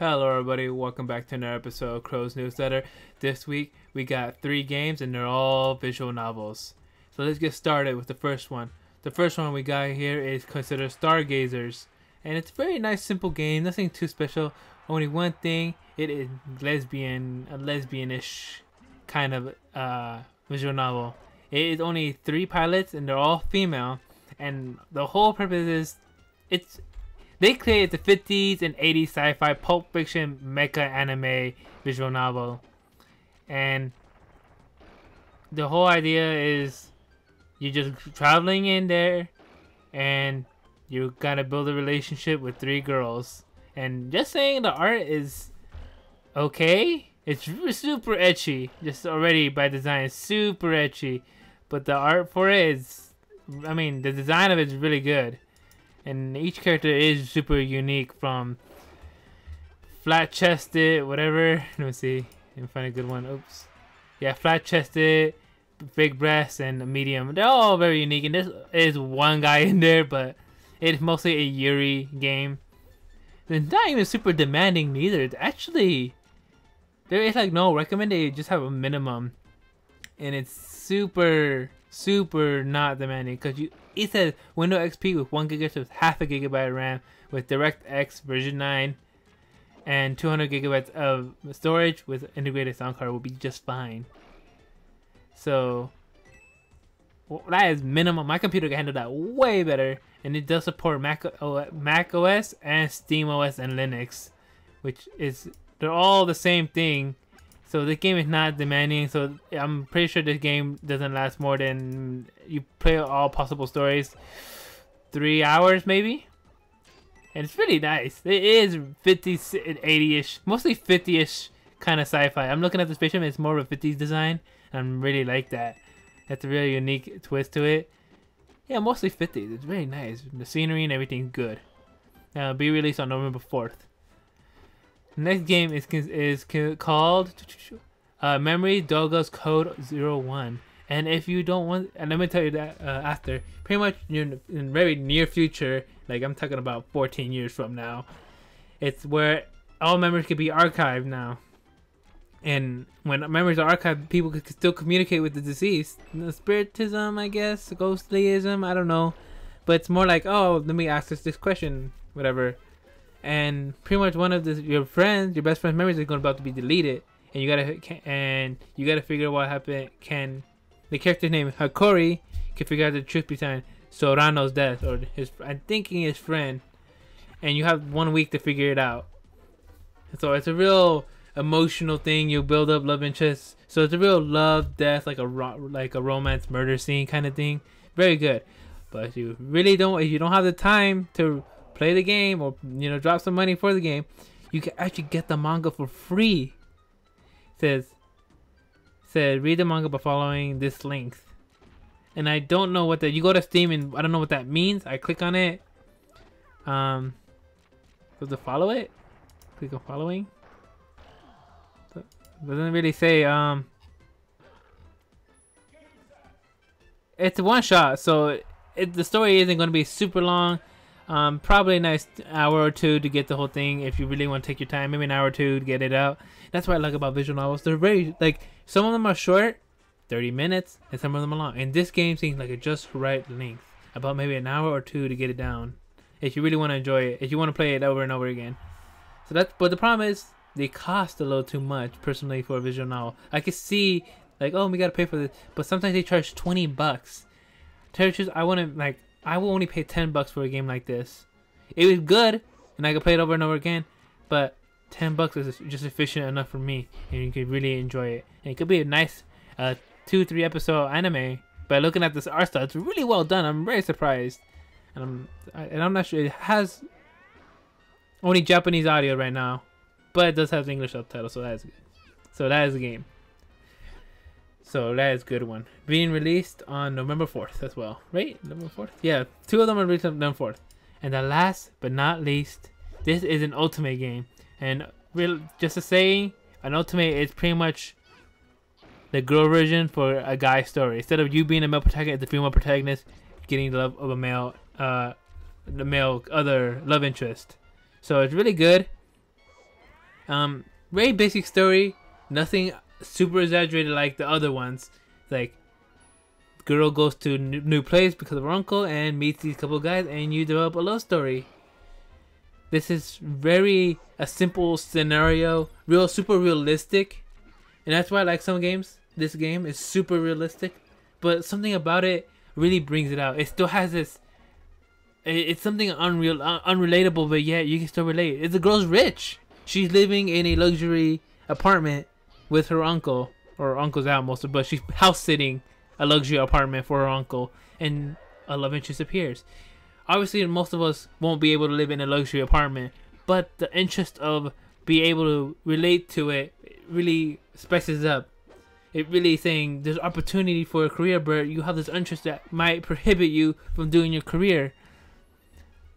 Hello everybody, welcome back to another episode of Crow's Newsletter. This week we got 3 games and they're all visual novels. So let's get started with the first one. The first one we got here is considered Stargazers. And it's a very nice simple game, nothing too special. Only one thing, it is a lesbian-ish kind of visual novel. It is only 3 pilots and they're all female. And the whole purpose is, they created the 50s and 80s sci-fi pulp fiction mecha anime visual novel. And the whole idea is you're just traveling in there and you gotta build a relationship with 3 girls. And just saying, the art is okay. It's super ecchi. Just already by design, it's super ecchi. But the art for it is, I mean, the design of it is really good. And each character is super unique, from flat-chested, whatever. Let me see. Let me find a good one. Oops. Yeah, flat-chested, big breasts, and medium. They're all very unique. And there is one guy in there, but it's mostly a Yuri game. It's not even super demanding neither. It's actually, there is like no recommended. You just have a minimum. And it's super not demanding, because it says Windows XP with 1 GB with half a gigabyte RAM with DirectX version 9 and 200 gigabytes of storage with integrated sound card will be just fine. So that is minimum. My computer can handle that way better, and it does support Mac OS and Steam OS and Linux, which is, they're all the same thing. So the game is not demanding, so I'm pretty sure this game doesn't last more than, you play all possible stories, 3 hours maybe? And it's really nice. It is 50s and 80ish, mostly 50ish kind of sci-fi. I'm looking at the spaceship, it's more of a 50s design, and I really like that. That's a really unique twist to it. Yeah, mostly 50s, it's very nice. The scenery and everything good. It'll be released on November 4th. Next game is called Memory Dogma's Code 01. And if you don't want, and let me tell you that after, pretty much in very near future, like I'm talking about 14 years from now, it's where all memories can be archived now. And when memories are archived, people can still communicate with the deceased. Spiritism, I guess, ghostlyism, I don't know. But it's more like, oh, let me ask this question, whatever. And pretty much one of your best friend's memories is about to be deleted, and you gotta figure out what happened. Can the character named Hakori can figure out the truth behind Sorano's death, or I'm thinking his friend, and you have 1 week to figure it out. So it's a real emotional thing. You build up love interest, so it's a real love death, like a romance murder scene kind of thing. Very good. But if you really don't, if you don't have the time to play the game, or drop some money for the game, you can actually get the manga for free. Says read the manga by following this link. And I don't know what that, you go to Steam and I don't know what that means. I click on it. So to follow it, click on following. It doesn't really say. It's a one shot, so the story isn't going to be super long. Probably a nice hour or 2 to get the whole thing if you really want to take your time. Maybe an hour or 2 to get it out. That's what I like about visual novels. They're very, like, some of them are short, 30 minutes, and some of them are long. And this game seems like a just right length. About maybe an hour or 2 to get it down. If you really want to enjoy it. If you want to play it over and over again. So that's, but the problem is, they cost a little too much, personally, for a visual novel. I could see, like, oh, we gotta pay for this. But sometimes they charge 20 bucks. I want to, like, I will only pay 10 bucks for a game like this. It was good, and I could play it over and over again, but 10 bucks is just efficient enough for me, and you could really enjoy it. And it could be a nice 2-3 episode anime. But looking at this art style, it's really well done. I'm very surprised, and I'm not sure. It has only Japanese audio right now, but it does have the English subtitles, so that's good. So that is the game. So that is a good one. Being released on November 4th as well. Right? November 4th? Yeah, 2 of them are released on November 4th. And the last but not least, this is an ultimate game. And just to say, an ultimate is pretty much the girl version for a guy story. Instead of you being a male protagonist, the female protagonist getting the love of a male, the male other love interest. So it's really good. Very basic story, nothing super exaggerated like the other ones. Like, girl goes to new place because of her uncle and meets these couple guys, and you develop a love story. This is very a simple scenario, super realistic, and that's why I like some games. This game is super realistic, but something about it really brings it out. It still has this. It's something unrelatable, but yet you can still relate. The girl's rich. She's living in a luxury apartment with her uncle, or her uncle's out most of, but she's house sitting a luxury apartment for her uncle, and a love interest appears. Obviously, most of us won't be able to live in a luxury apartment, but the interest of being able to relate to it really spices up. It really saying there's opportunity for a career, but you have this interest that might prohibit you from doing your career.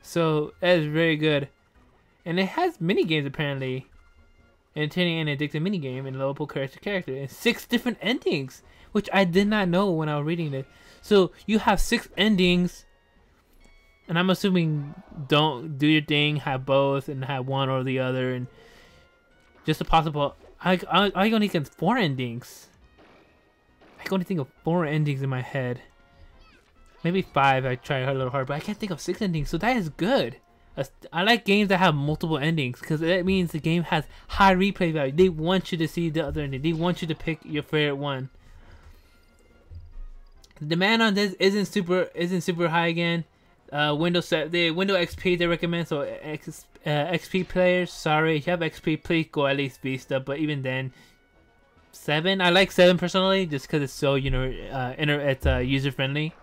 So that is very good, and it has mini games apparently. Entertaining and addictive mini game and lovable character and 6 different endings, which I did not know when I was reading it. So you have 6 endings. And I'm assuming don't do your thing, have both, and have one or the other, and just a possible. I can only think of 4 endings. I can only think of 4 endings in my head. Maybe 5. I try a little hard, but I can't think of 6 endings. So that is good. I like games that have multiple endings because that means the game has high replay value. They want you to see the other ending. They want you to pick your favorite one. The demand on this isn't super high again. The Windows XP they recommend, so XP players, sorry, if you have XP, please go at least Vista, but even then, 7, I like 7 personally, just because it's so, it's user friendly.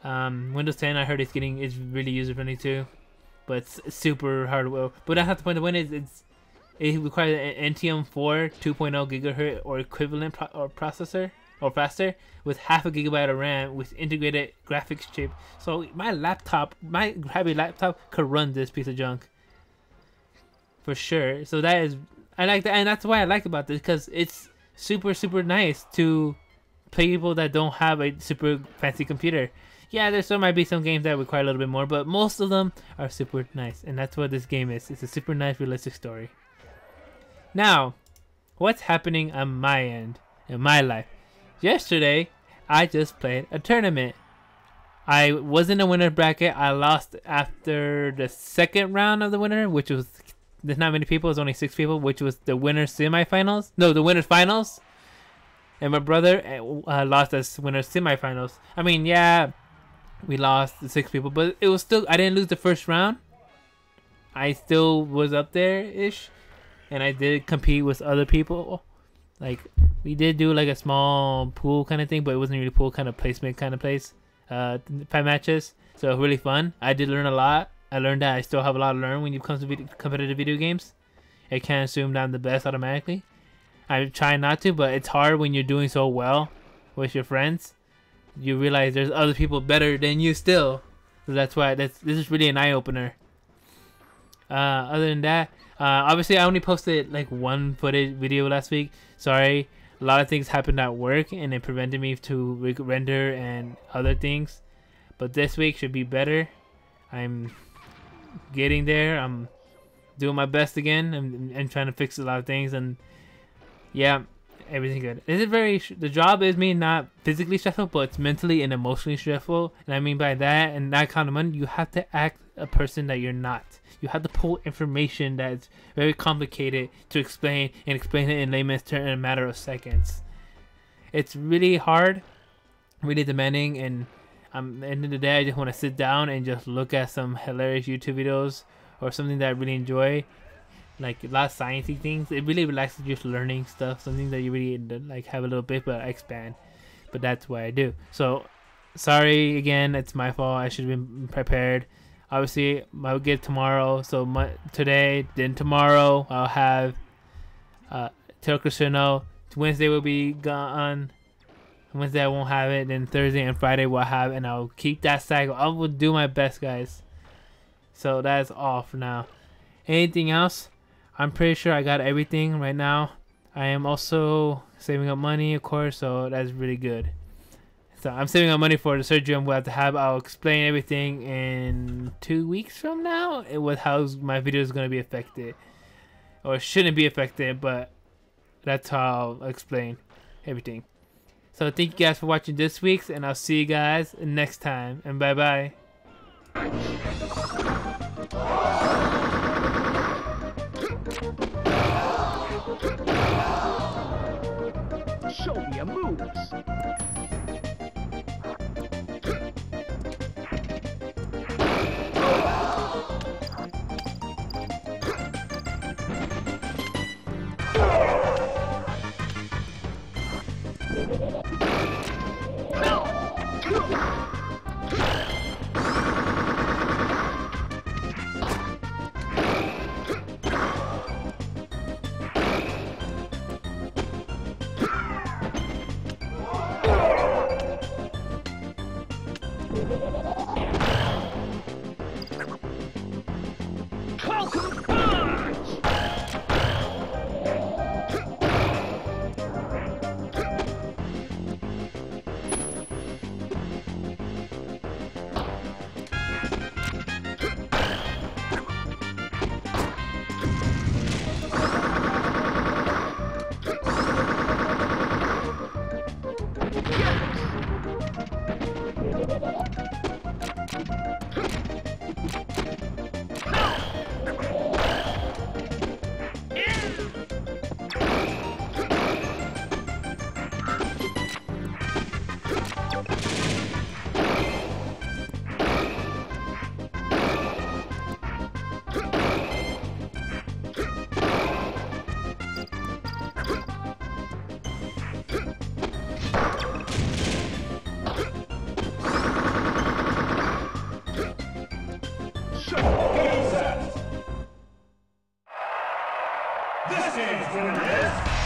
Windows 10 I heard is really user friendly too, but it's super hard. But I have to point out when it requires an NTM 4 2.0 gigahertz or equivalent processor or faster with half a gigabyte of RAM with integrated graphics chip. So my heavy laptop could run this piece of junk for sure. So I like that, and that's why I like about this, because it's super nice to people that don't have a super fancy computer. Yeah, there still might be some games that require a little bit more, but most of them are super nice, and that's what this game is. It's a super nice, realistic story. Now, what's happening on my end in my life? Yesterday, I just played a tournament. I was in the winner bracket. I lost after the second round of the winner, which was, there's not many people, it's only 6 people, which was the winner's semifinals. No, the winner's finals. And my brother lost as winner's semifinals. I mean, yeah, we lost the 6 people, but it was still, I didn't lose the first round. I still was up there-ish. And I did compete with other people. Like, we did do like a small pool kind of thing, but it wasn't really pool, kind of placement kind of place. 5 matches, so really fun. I did learn a lot. I learned that I still have a lot to learn when it comes to competitive video games. I can't assume that I'm the best automatically. I try not to, but it's hard when you're doing so well with your friends. You realize there's other people better than you still. So that's why this is really an eye-opener. Other than that, obviously I only posted like 1 footage video last week. Sorry, a lot of things happened at work and it prevented me to render and other things. But this week should be better. I'm getting there. I'm doing my best again. I'm trying to fix a lot of things, and yeah, everything good. The job is not physically stressful, but it's mentally and emotionally stressful. And I mean by that, and that kind of money, you have to act a person that you're not. You have to pull information that's very complicated to explain, and explain it in layman's terms in a matter of seconds. It's really hard, really demanding, and at the end of the day, I just want to sit down and just look at some hilarious YouTube videos or something that I really enjoy, like a lot of sciencey things. It really relaxes you, just learning stuff, something that you really like have a little bit, but I expand. But that's what I do. So sorry again, it's my fault. I should have been prepared. Obviously, I'll get tomorrow. So today, then tomorrow, I'll have Tell Cristiano. Wednesday will be gone. Wednesday I won't have it. Then Thursday and Friday will have it, and I'll keep that cycle. I will do my best, guys. So that's all for now. Anything else? I'm pretty sure I got everything right now. I am also saving up money, of course, so that's really good. So I'm saving up money for the surgery I'm going to have. I'll explain everything in 2 weeks from now with how my video is going to be affected. or shouldn't be affected, but that's how I'll explain everything. So thank you guys for watching this week's, and I'll see you guys next time, and bye bye. Show me your moves. This game's winner is